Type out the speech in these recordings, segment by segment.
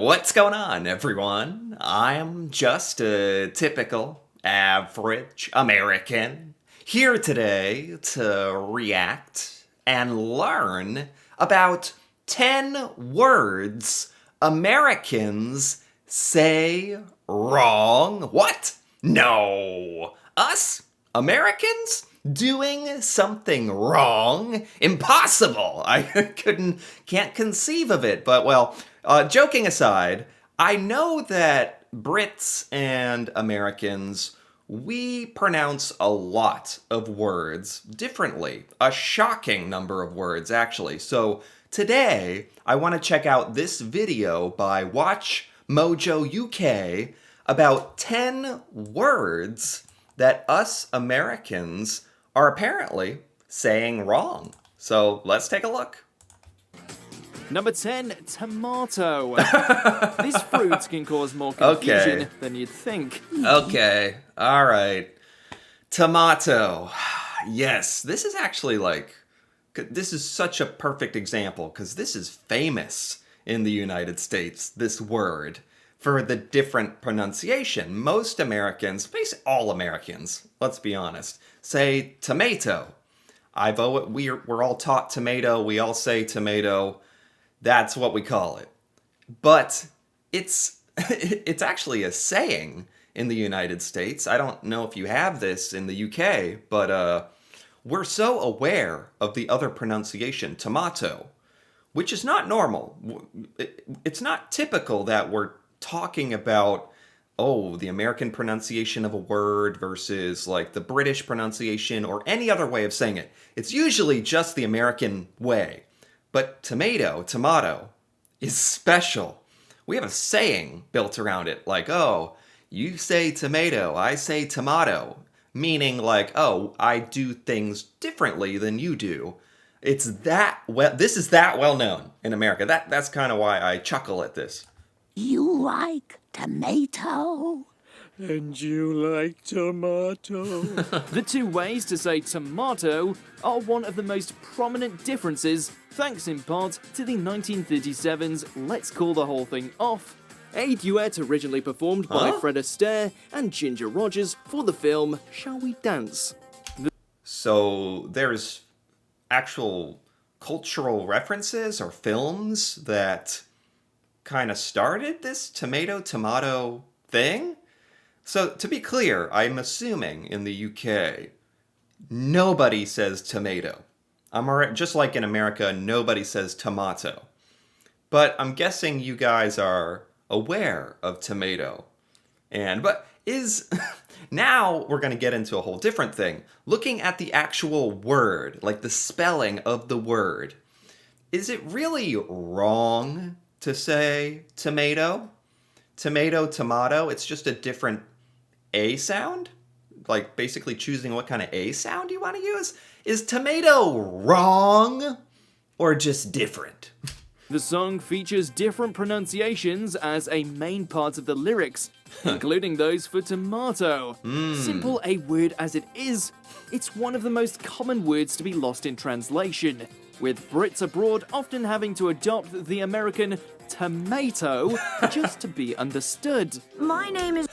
What's going on, everyone? I'm just a typical, average American here today to react and learn about 10 words Americans say wrong. What? No. Us? Americans? Doing something wrong? Impossible! I can't conceive of it, but well, joking aside, I know that Brits and Americans, we pronounce a lot of words differently. A shocking number of words, actually. So today, I want to check out this video by Watch Mojo UK about 10 words that us Americans are apparently saying wrong. So let's take a look. Number 10, tomato. This fruit can cause more confusion than you'd think. Okay, all right. Tomato. Yes, this is actually this is such a perfect example because this is famous in the United States, this word, for the different pronunciation. Most Americans, basically all Americans, let's be honest, say tomato. We're all taught tomato, we all say tomato. That's what we call it. But it's it's actually a saying in the United States. I don't know if you have this in the UK, but we're so aware of the other pronunciation, tomato, which is not normal. It's not typical that we're talking about, oh, the American pronunciation of a word versus like the British pronunciation or any other way of saying it. It's usually just the American way. But tomato, is special. We have a saying built around it, like, oh, you say tomato, I say tomato. Meaning like, oh, I do things differently than you do. This is that well known in America. That's kind of why I chuckle at this. You like tomato? And you like tomato? The two ways to say tomato are one of the most prominent differences, thanks in part to the 1937's Let's Call the Whole Thing Off, a duet originally performed by Fred Astaire and Ginger Rogers for the film Shall We Dance? So there's actual cultural references or films that kind of started this tomato thing? So, to be clear, I'm assuming in the UK, nobody says tomato. Just like in America, nobody says tomato. But I'm guessing you guys are aware of tomato. Now we're going to get into a whole different thing. Looking at the actual word, like the spelling of the word, is it really wrong to say tomato? Tomato, it's just a different A sound? Like basically choosing what kind of A sound you want to use? Is tomato wrong or just different? The song features different pronunciations as a main part of the lyrics, including those for tomato. Simple a word as it is, it's one of the most common words to be lost in translation, with Brits abroad often having to adopt the American tomato just to be understood. My name is...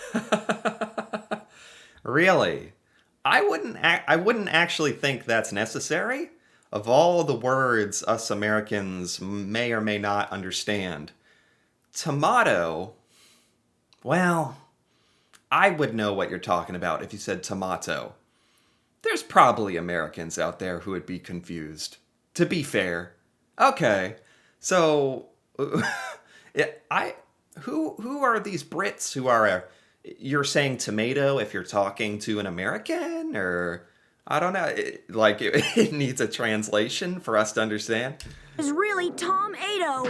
Really? I wouldn't actually think that's necessary. Of all the words us Americans may or may not understand, tomato, well, I would know what you're talking about if you said tomato. There's probably Americans out there who would be confused, to be fair. Okay, so who are these Brits who are you're saying tomato if you're talking to an American, or I don't know, it needs a translation for us to understand. is really Tom-ado.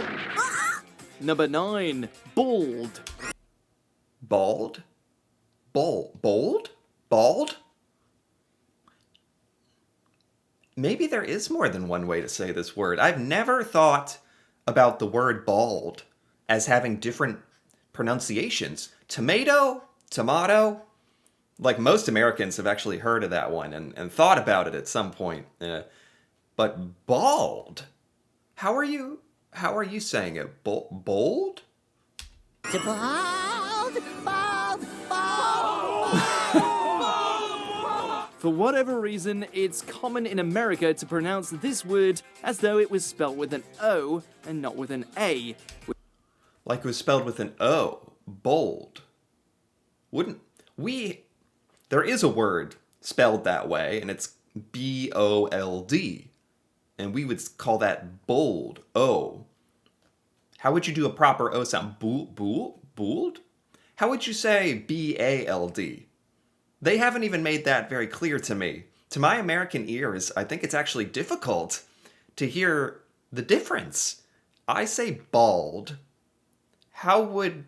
Number 9, bald. Bald? Bold? Bald? Maybe there is more than one way to say this word. I've never thought about the word bald as having different pronunciations. Tomato, like most Americans have actually heard of that one and thought about it at some point. But bald? How are you saying it? Bold? Bald, bald, bald. For whatever reason, it's common in America to pronounce this word as though it was spelt with an O and not with an A. Like it was spelled with an O. Bold. Wouldn't we? There is a word spelled that way, and it's B-O-L-D. And we would call that bold. O. How would you do a proper O sound? Bold? How would you say B-A-L-D? They haven't even made that very clear to me. To my American ears, I think it's actually difficult to hear the difference. I say bald. How would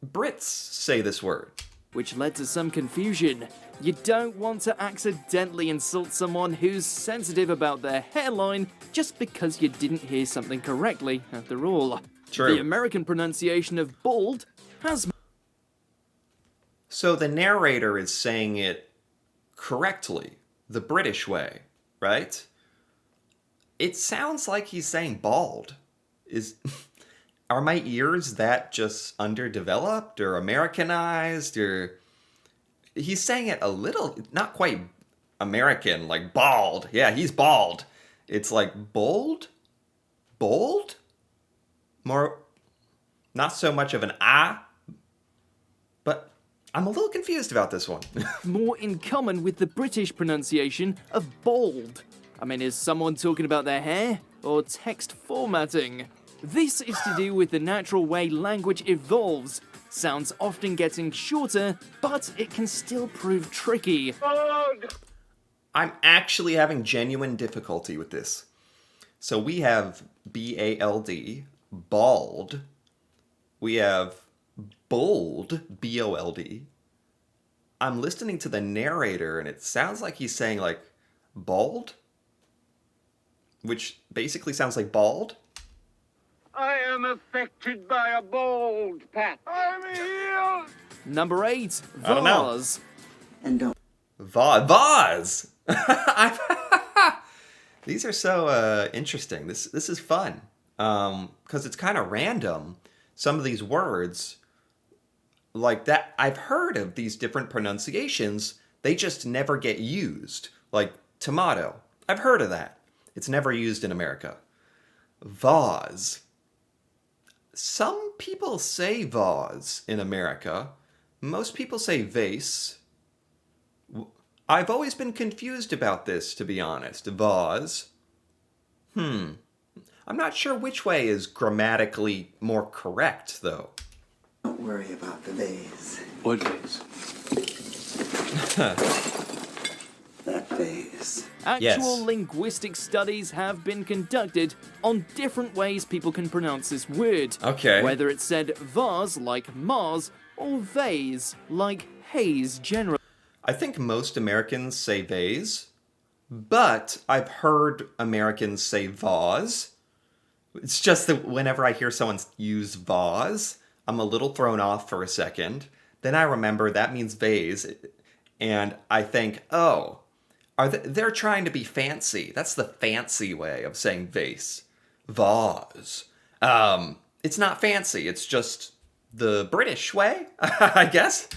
Brits say this word? Which led to some confusion. You don't want to accidentally insult someone who's sensitive about their hairline just because you didn't hear something correctly, after all. True. The American pronunciation of bald has... So the narrator is saying it correctly, the British way, right? It sounds like he's saying bald. Are my ears that just underdeveloped or Americanized, or he's saying it a little, not quite American, like bald. Yeah, he's bald. It's like bold? Bold? More, not so much of an ah, but I'm a little confused about this one. more in common with the British pronunciation of bald. I mean, is someone talking about their hair or text formatting? This is to do with the natural way language evolves. Sounds often getting shorter, but it can still prove tricky. I'm actually having genuine difficulty with this. So we have B-A-L-D, bald. We have bold, B-O-L-D. I'm listening to the narrator and it sounds like he's saying like bald, which basically sounds like bald. I am affected by a bald patch. I'm healed. Number 8, I don't know. vase. Vase. These are so interesting. This is fun because it's kind of random. Some of these words, like that, I've heard of these different pronunciations. They just never get used. Like tomato. I've heard of that. It's never used in America. Vase. Some people say vase in America. Most people say vase. I've always been confused about this, to be honest. Vase. I'm not sure which way is grammatically more correct, though. Don't worry about the vase. What vase? That vase. Actual Yes. linguistic studies have been conducted on different ways people can pronounce this word. Okay. Whether it's said vase like Mars or vase like haze generally. I think most Americans say vase, but I've heard Americans say vase. It's just that whenever I hear someone use vase, I'm a little thrown off for a second. Then I remember that means vase, and I think, oh, they're trying to be fancy. That's the fancy way of saying vase. Vase. It's not fancy. It's just the British way, I guess.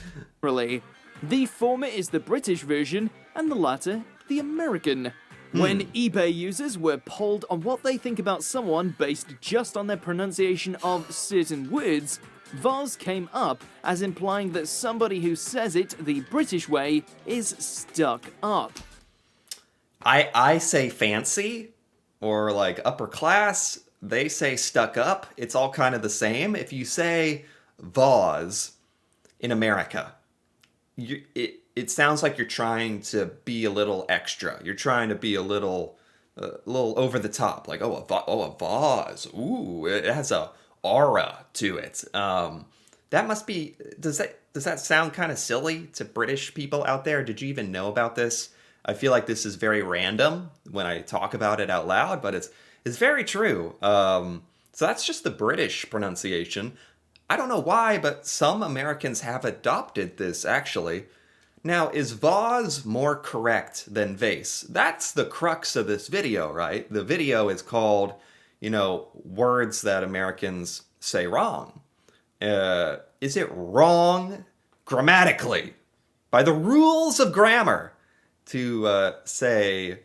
The former is the British version, and the latter, the American. When eBay users were polled on what they think about someone based just on their pronunciation of certain words, vase came up as implying that somebody who says it the British way is stuck up. I say fancy or like upper class. They say stuck up. It's all kind of the same. If you say vase in America, it sounds like you're trying to be a little extra. You're trying to be a little over the top. Like, a vase. Ooh, it has a aura to it. That must be. Does that sound kind of silly to British people out there? Did you even know about this? I feel like this is very random when I talk about it out loud, but it's very true. So that's just the British pronunciation. I don't know why, but some Americans have adopted this, actually. Now, is vase more correct than vase? That's the crux of this video, right? The video is called, words that Americans say wrong. is it wrong grammatically, by the rules of grammar, to say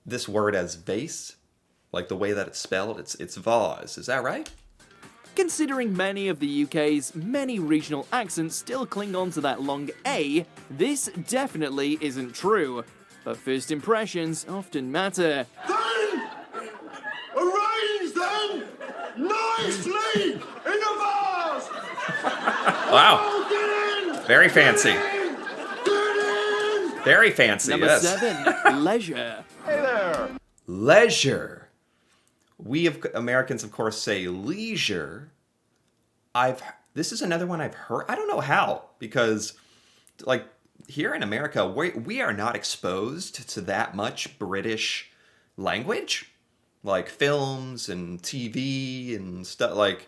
this word as vase, like the way that it's spelled? It's vase. Is that right? Considering many of the UK's many regional accents still cling on to that long A, this definitely isn't true. But first impressions often matter. Then, arrange them nicely in a vase. Wow. Oh, get in! Very fancy. Get in! Very fancy, Number yes. 7, leisure. Hey there. Leisure. We Americans, of course, say leisure. This is another one I've heard. I don't know how, because like here in America, we are not exposed to that much British language, like films and TV and stuff like.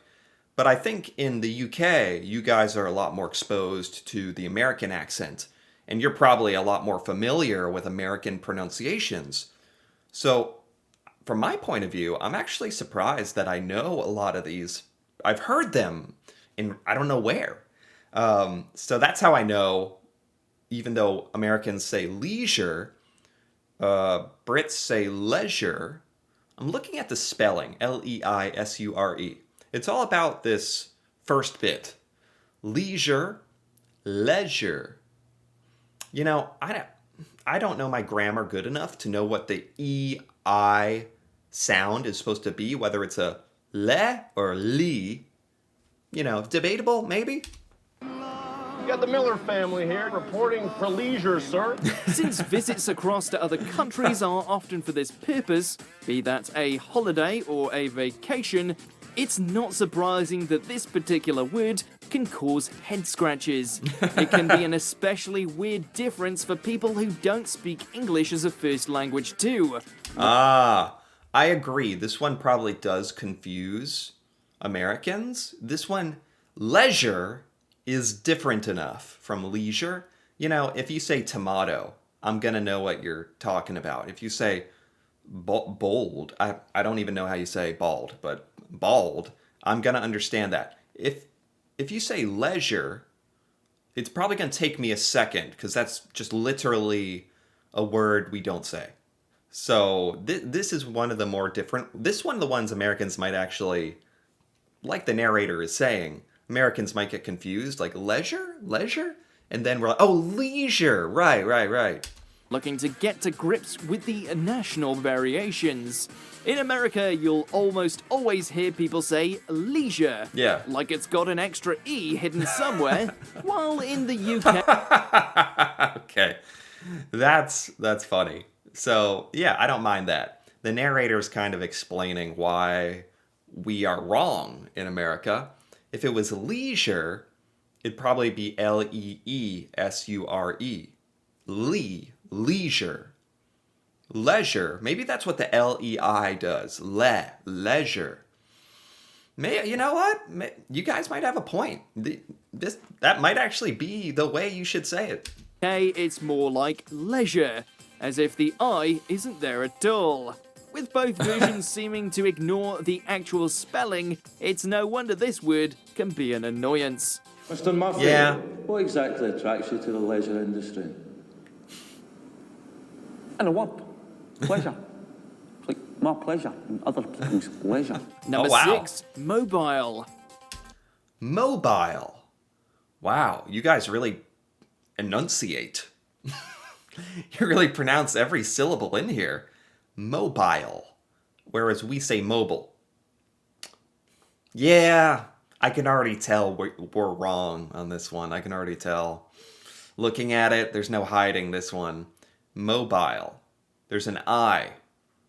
But I think in the UK, you guys are a lot more exposed to the American accent, and you're probably a lot more familiar with American pronunciations. So from my point of view, I'm actually surprised that I know a lot of these. I've heard them in I don't know where. So that's how I know, even though Americans say leisure, Brits say leisure. I'm looking at the spelling, Leisure. It's all about this first bit. Leisure, leisure. You know, I don't know my grammar good enough to know what the EI sound is supposed to be, whether it's a le or li. You know, debatable, maybe? You got the Miller family here reporting for leisure, sir. Since visits across to other countries are often for this purpose, be that a holiday or a vacation, it's not surprising that this particular word can cause head scratches. It can be an especially weird difference for people who don't speak English as a first language too. Ah, I agree. This one probably does confuse Americans. This one, leisure, is different enough from leisure. You know, if you say tomato, I'm going to know what you're talking about. If you say bold, I don't even know how you say bald, but bald, I'm going to understand that. If you say leisure, it's probably going to take me a second, because that's just literally a word we don't say. So this is one of the more different. This one of the ones Americans might actually, like the narrator is saying, Americans might get confused, like leisure, and then we're like, oh, leisure, right. Looking to get to grips with the national variations. In America, you'll almost always hear people say leisure, Yeah. like it's got an extra E hidden somewhere, while in the UK, Okay, that's funny. So yeah, I don't mind that. The narrator's kind of explaining why we are wrong in America. If it was leisure, it'd probably be Leesure. Leisure. Leisure. Maybe that's what the LEI does. Leisure. You know what? You guys might have a point. That might actually be the way you should say it. it's more like leisure, as if the I isn't there at all. With both versions seeming to ignore the actual spelling, it's no wonder this word can be an annoyance. Mr. Murphy, Yeah. what exactly attracts you to the leisure industry? In a word, pleasure. It's like my pleasure and other people's leisure. Number Oh, wow. 6, mobile. Mobile. Wow, you guys really enunciate. You really pronounce every syllable in here. Mobile. Whereas we say mobile. Yeah, I can already tell we're wrong on this one. I can already tell. Looking at it, there's no hiding this one. Mobile. There's an I.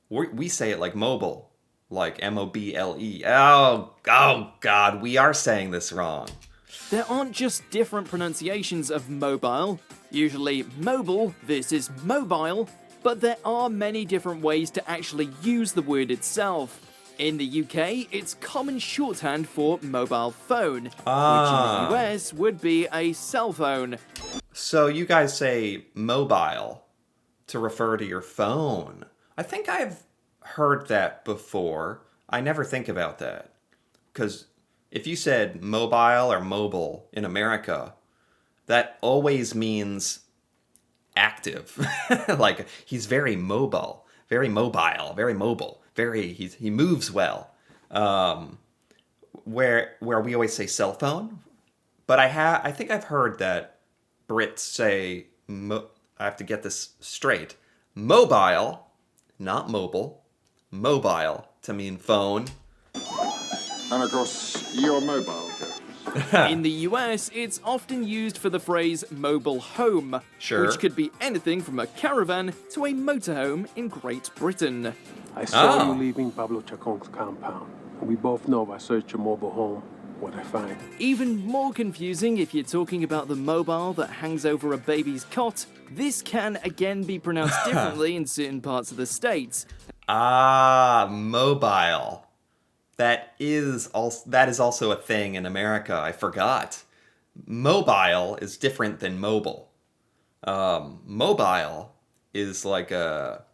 We say it like mobile. Like M-O-B-L-E. Oh, God, we are saying this wrong. There aren't just different pronunciations of mobile, usually mobile versus mobile, but there are many different ways to actually use the word itself. In the UK, it's common shorthand for mobile phone, which in the US would be a cell phone. So you guys say mobile to refer to your phone. I think I've heard that before. I never think about that. Because if you said mobile or mobile in America, that always means active. Like he's very mobile, very mobile, very mobile, he moves well. Where we always say cell phone, but I think I've heard that Brits say I have to get this straight. Mobile, not mobile. Mobile to mean phone. And of course, your mobile goes. In the US, it's often used for the phrase mobile home, Sure. which could be anything from a caravan to a motorhome in Great Britain. I saw Oh. you leaving Pablo Chacon's compound. We both know if I search your mobile home, what I find. Even more confusing if you're talking about the mobile that hangs over a baby's cot. This can again be pronounced differently in certain parts of the States. Ah, mobile. That is also a thing in America. I forgot. Mobile is different than mobile. Mobile is like a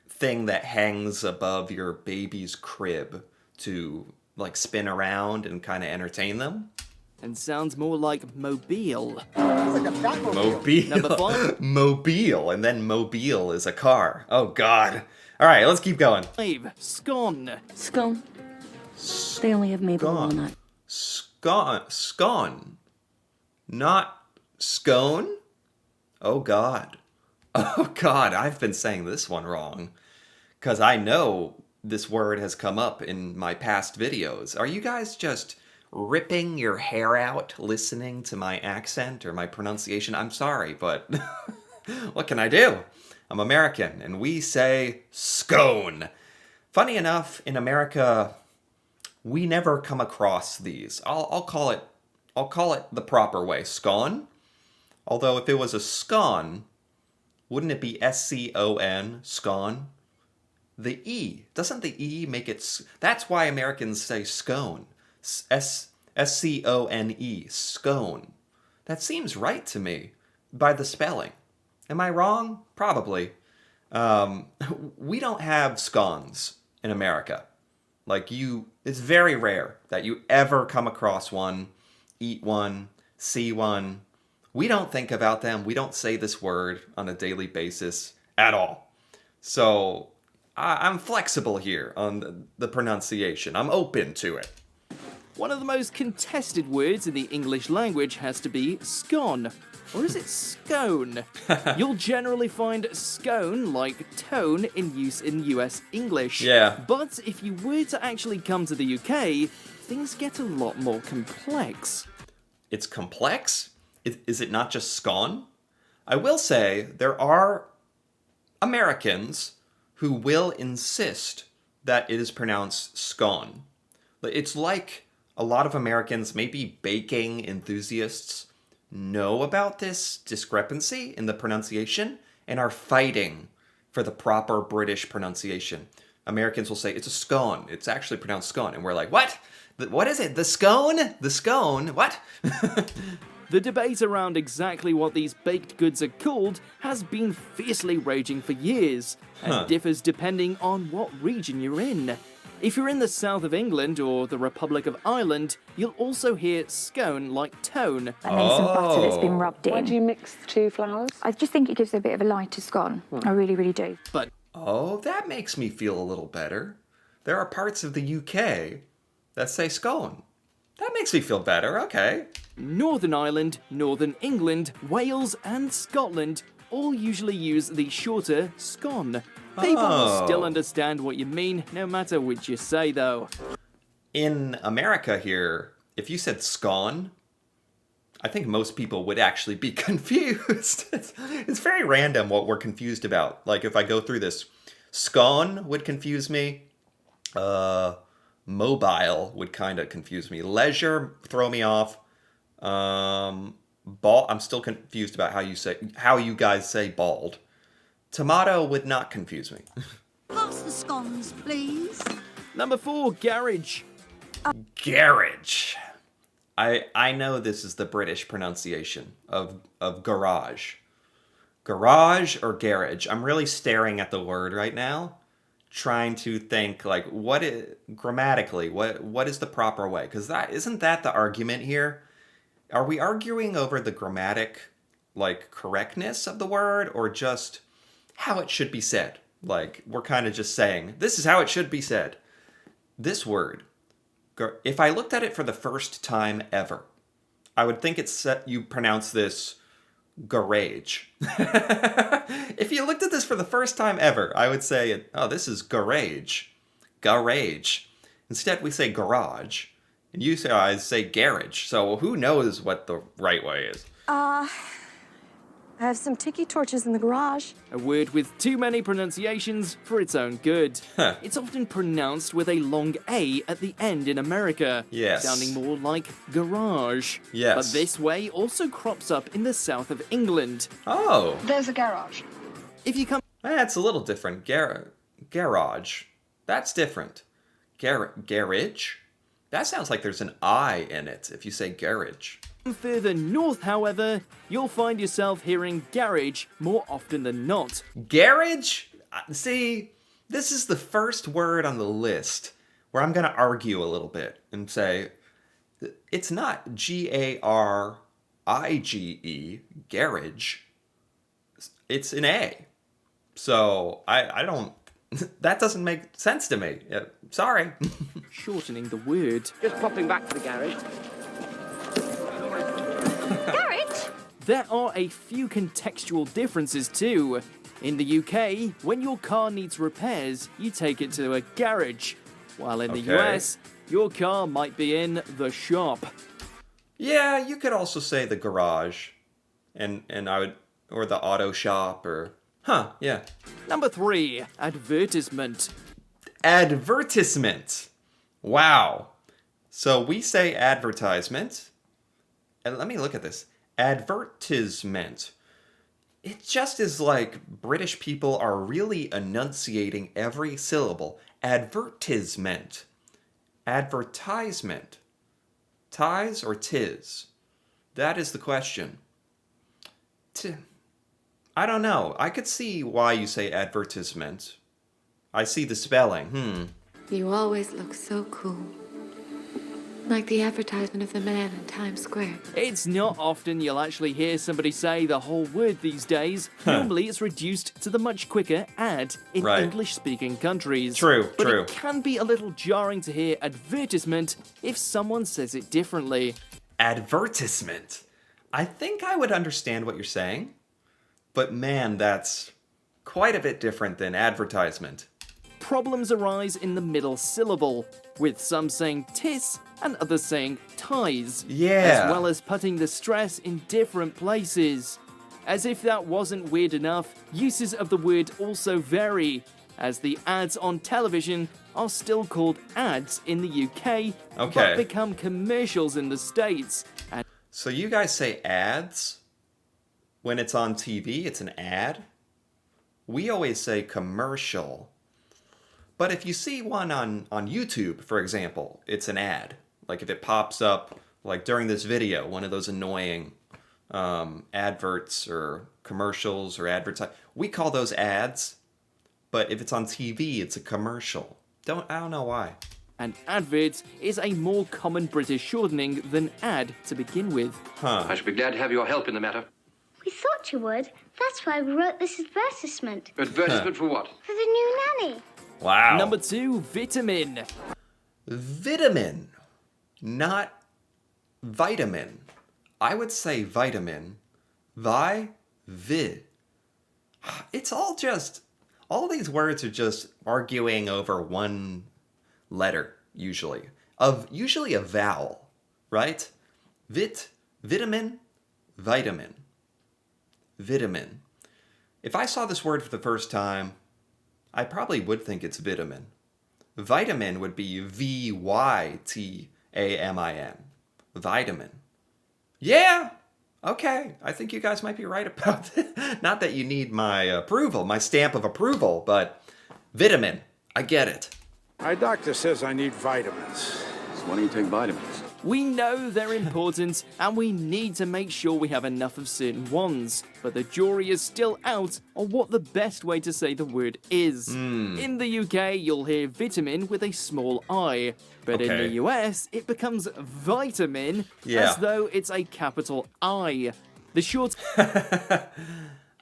thing that hangs above your baby's crib to like spin around and kind of entertain them. And sounds more like mobile. Mobile. Number 5. Mobile, and then mobile is a car. Oh God. All right, let's keep going. 5. Scone. Scone. They only have maple walnut. Scone. Not scone? Oh God. Oh God, I've been saying this one wrong. Because I know this word has come up in my past videos. Are you guys just ripping your hair out listening to my accent or my pronunciation? I'm sorry, but what can I do? I'm American, and we say scone. Funny enough, in America, we never come across these. I'll call it the proper way, scone. Although if it was a scone, wouldn't it be S-C-O-N, scone? The E, doesn't the E make it? That's why Americans say scone, S-C-O-N-E, scone. That seems right to me by the spelling. Am I wrong? Probably. We don't have scones in America. It's very rare that you ever come across one, eat one, see one. We don't think about them. We don't say this word on a daily basis at all. So I'm flexible here on the pronunciation. I'm open to it. One of the most contested words in the English language has to be scone. Or is it scone? You'll generally find scone like tone in use in US English. Yeah. But if you were to actually come to the UK, things get a lot more complex. It's complex? Is it not just scone? I will say there are Americans who will insist that it is pronounced scone. It's like a lot of Americans, maybe baking enthusiasts, know about this discrepancy in the pronunciation and are fighting for the proper British pronunciation. Americans will say, it's a scone. It's actually pronounced scone. And we're like, what? What is it? The scone? The scone? What? The debate around exactly what these baked goods are called has been fiercely raging for years, and differs depending on what region you're in. If you're in the south of England or the Republic of Ireland, you'll also hear scone like tone. And then some butter that's been rubbed in. Why do you mix the two flours? I just think it gives it a bit of a lighter scone. I really, really do. But Oh, that makes me feel a little better. There are parts of the UK that say scone. That makes me feel better, okay. Northern Ireland, Northern England, Wales and Scotland all usually use the shorter scone. People will still understand what you mean, no matter which you say though. In America here, if you said scone, I think most people would actually be confused. It's very random what we're confused about. Like if I go through this, scone would confuse me. Mobile would kind of confuse me. Leisure, throw me off. I'm still confused about how you guys say bald. Tomato would not confuse me. Pass the scones, please. Number 4, garage. Garage. I know this is the British pronunciation of garage. Garage or garage? I'm really staring at the word right now. trying to think like grammatically, what is the proper way? Because that isn't that the argument here? Are we arguing over the grammatic, like, correctness of the word, or just how it should be said? Like, we're kind of just saying, this is how it should be said. This word, if I looked at it for the first time ever, I would think you pronounce this garage. If you looked at this for the first time ever, I would say, oh, this is garage. Garage. Instead, we say garage. And you say, I say garage. So who knows what the right way is? I have some tiki torches in the garage. A word with too many pronunciations for its own good. Huh. It's often pronounced with a long A at the end in America, Yes. sounding more like garage. Yes. But this way also crops up in the south of England. Oh, There's a garage. If you come that's a little different. Garage. That's different. Garage? That sounds like there's an I in it if you say garage. further north, however, you'll find yourself hearing garage more often than not. Garage? See, this is the first word on the list where I'm going to argue a little bit and say, it's not Garige, garage. It's an A. So I don't, that doesn't make sense to me. Sorry. Shortening the word. Just popping back to the garage. Garage? There are a few contextual differences too. In the UK, when your car needs repairs, you take it to a garage, while in the Okay. US, your car might be in the shop. Yeah, you could also say the garage, and I would, or the auto shop, or, yeah. Number 3, advertisement. Advertisement. Wow. So we say advertisement, and let me look at this. Advertisement. It just is like British people are really enunciating every syllable. Advertisement. Advertisement. Ties or tis? That is the question. I don't know. I could see why you say advertisement. I see the spelling. You always look so cool. Like the advertisement of the man in Times Square. It's not often you'll actually hear somebody say the whole word these days. Normally it's reduced to the much quicker ad in Right. English-speaking countries. True, but true. it can be a little jarring to hear advertisement if someone says it differently. Advertisement. I think I would understand what you're saying, but man, that's quite a bit different than advertisement. Problems arise in the middle syllable, with some saying tis and others saying ties, Yeah. as well as putting the stress in different places. As if that wasn't weird enough, uses of the word also vary, as the ads on television are still called ads in the UK, Okay. but become commercials in the States. And So you guys say ads? When it's on TV, it's an ad? We always say commercial. But if you see one on YouTube, for example, it's an ad. Like if it pops up, like during this video, one of those annoying adverts or commercials or we call those ads. But if it's on TV, it's a commercial. I don't know why. and advert is a more common British shortening than ad to begin with. Huh. I should be glad to have your help in the matter. We thought you would. That's why we wrote this advertisement. Advertisement for what? For the new nanny. Wow. Number 2, vitamin. Vitamin, not vitamin. I would say vitamin. It's all these words are just arguing over one letter, usually. Usually a vowel, right? Vitamin, vitamin. Vitamin. If I saw this word for the first time, I probably would think it's vitamin. Vitamin would be Vytamin. Vitamin. Yeah! Okay, I think you guys might be right about that. Not that you need my approval, my stamp of approval, but vitamin. I get it. My doctor says I need vitamins. So why don't you take vitamins? We know they're important, and we need to make sure we have enough of certain ones, but the jury is still out on what the best way to say the word is. In the UK, you'll hear vitamin with a small I, but in Okay. the US, it becomes vitamin, Yeah. as though it's a capital I. The short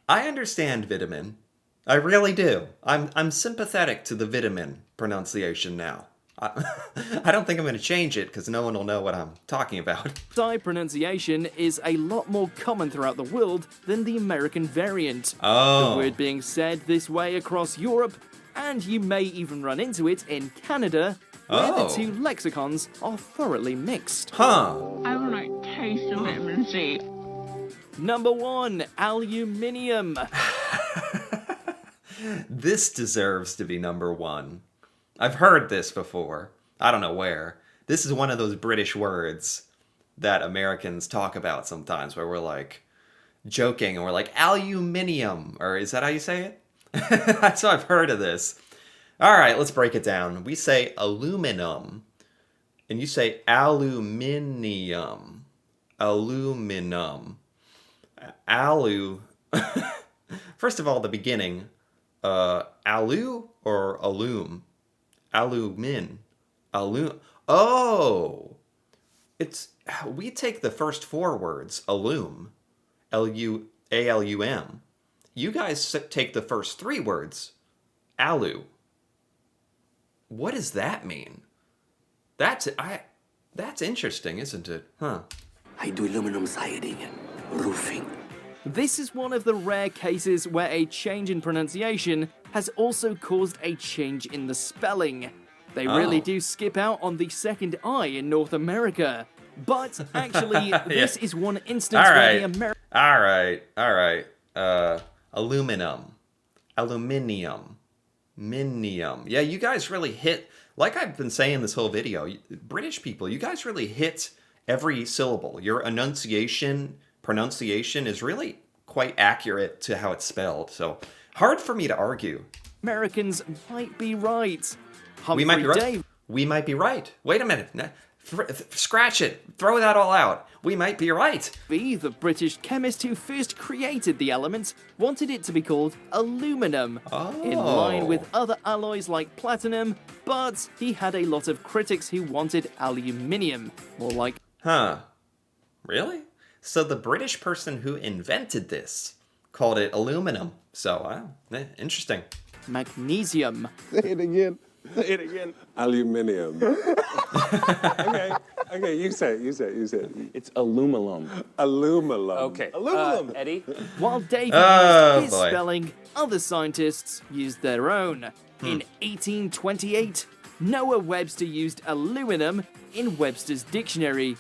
I understand vitamin. I really do. I'm sympathetic to the vitamin pronunciation now. I don't think I'm going to change it because no one will know what I'm talking about. I pronunciation is a lot more common throughout the world than the American variant. Oh. The word being said this way across Europe, and you may even run into it in Canada, where Oh. the two lexicons are thoroughly mixed. Huh. I want to taste of vitamin C. Number 1, aluminium. This deserves to be number 1. I've heard this before. I don't know where. This is one of those British words that Americans talk about sometimes where we're like joking and we're like aluminium, or is that how you say it? So I've heard of this. All right, let's break it down. We say aluminum and you say aluminium. Aluminum. First of all, the beginning, alu or alum? Alumin. Oh! We take the first 4 words, alum, A-L-U-M. You guys take the first 3 words, alu. What does that mean? That's interesting, isn't it? Huh. I do aluminum siding and roofing. This is one of the rare cases where a change in pronunciation has also caused a change in the spelling. They really do skip out on the second I in North America. But actually, this is one instance where the American... All right. Aluminum. Aluminium. Minium. Yeah, you guys really hit, like I've been saying this whole video, British people, you guys really hit every syllable. Your pronunciation is really quite accurate to how it's spelled. So hard for me to argue. Americans might be right. We might be right. Dave. We might be right. Wait a minute. Scratch it. Throw that all out. We might be right. The British chemist who first created the element wanted it to be called aluminum, in line with other alloys like platinum, but he had a lot of critics who wanted aluminium, more like... Huh. Really? So the British person who invented this called it aluminum. So, interesting. magnesium. Say it again. Say it again. Aluminium. Okay, you say it. It's aluminum. Aluminum. Okay. Aluminum. Eddie? While David Oh, used his boy. spelling, other scientists used their own. In 1828, Noah Webster used aluminum in Webster's dictionary,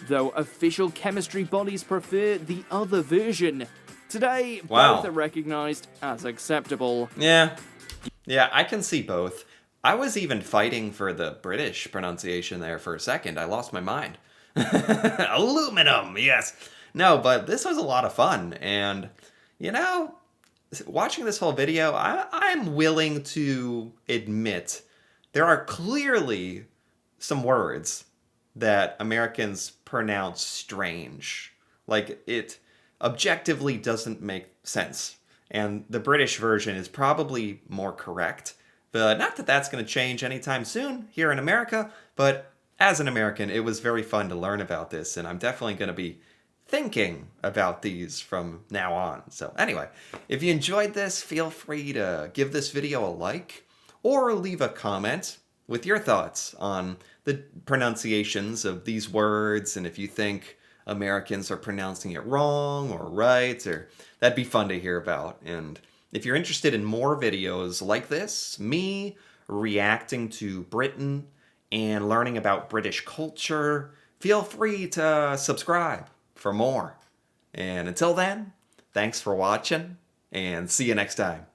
though official chemistry bodies prefer the other version. Today, Wow. both are recognized as acceptable. Yeah, I can see both. I was even fighting for the British pronunciation there for a second. I lost my mind. Aluminum, yes. No, but this was a lot of fun. And, watching this whole video, I'm willing to admit there are clearly some words that Americans pronounce strange. Like, it objectively doesn't make sense. And the British version is probably more correct. But not that that's going to change anytime soon here in America, but as an American, it was very fun to learn about this, and I'm definitely going to be thinking about these from now on. So anyway, if you enjoyed this, feel free to give this video a like or leave a comment with your thoughts on the pronunciations of these words, and if you think Americans are pronouncing it wrong or right, or that'd be fun to hear about. And if you're interested in more videos like this, me reacting to Britain and learning about British culture, feel free to subscribe for more. And until then, thanks for watching, and see you next time.